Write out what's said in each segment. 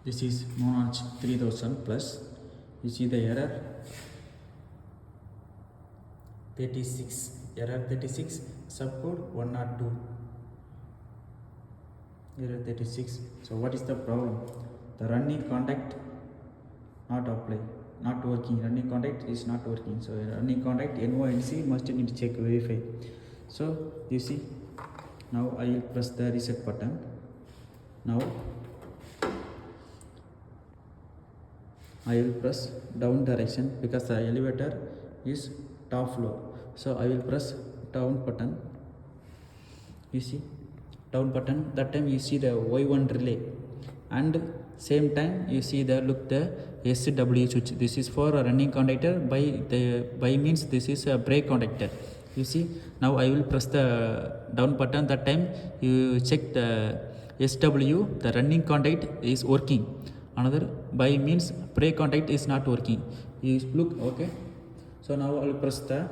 This is monarch 3000 plus. You see the error 36, error 36, subcode 102, error 36. So what is the problem? The running contact not apply, not working. Running contact is not working. So running contact NONC must need to check, verify. So you see, now I will press the reset button. Now I will press down direction because the elevator is top floor. So I will press down button. You see, down button. That time you see the Y1 relay, and same time you see the SW switch. This is for a running contactor. By means this is a brake contactor. You see, now I will press the down button. That time you check the SW, the running contact is working. Another by means brake contact is not working. You look, okay. So now I will press the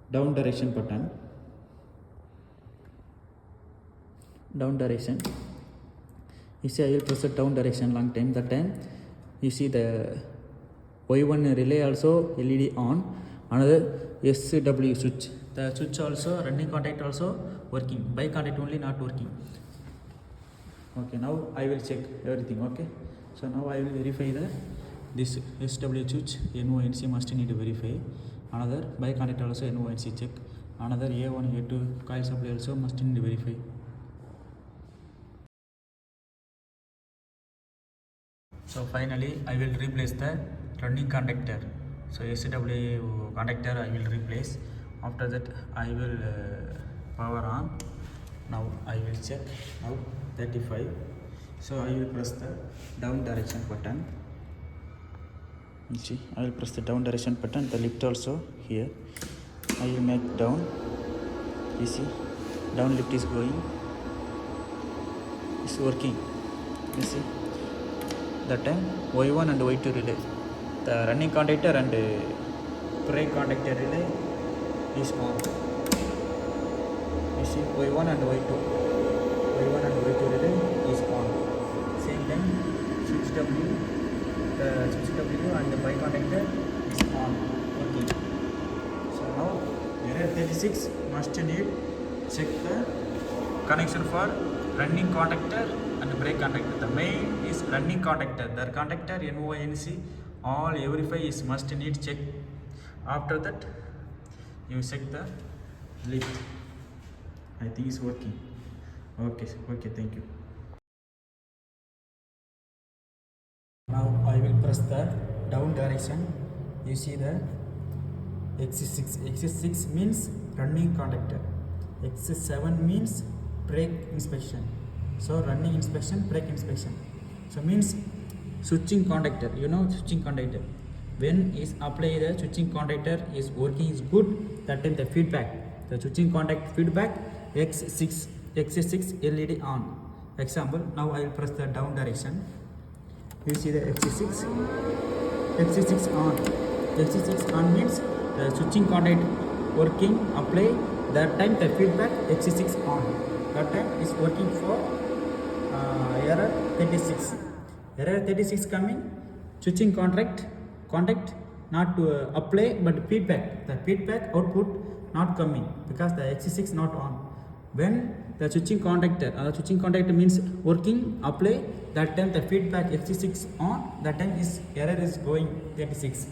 down direction button. Down direction. You see, I will press the down direction long time. That time you see the Y1 relay also LED on. Another SW switch. The switch also, running contact also working. By contact only not working. Okay, now I will check everything. Okay, so now I will verify this SW switch NONC must need to verify. Another by contact also NONC check. Another A1 A2 coil supply also must need to verify. So finally I will replace the running contactor. So SW contactor I will replace. After that I will power on. Now I will check. Now 35. So I will press the down direction button. You see, I will press the down direction button. The lift also here. I will make down. You see, down lift is going. It's working. You see. That time Y1 and Y2 relay. The running contactor and brake contactor relay is on. You see, Y1 and Y2. Y1 and Y2 relay is on. Same time switch W, the switch W and the by contactor is on, working. So now error 36 must need check the connection for running contactor and brake contactor. The main is running contactor. The contactor NONC all verify is must need check. After that you check the lift. I think it's working. Okay, thank you. Now I will press the down direction. You see the X6. X6 means running contactor. X7 means brake inspection. So running inspection, brake inspection. So means switching contactor. You know switching contactor. When is applied the switching contactor is working is good. That time the feedback. The switching contact feedback X6 LED on. Example. Now I will press the down direction. You see the X6 on. X6 on means the switching contact working, apply. That time the feedback X6 on. That time is working for error 36. Error 36 coming, switching contact not to apply but feedback. The feedback output not coming because the X6 not on. When the switching contactor means working, apply, that time the feedback X6 on, that time is error is going 36.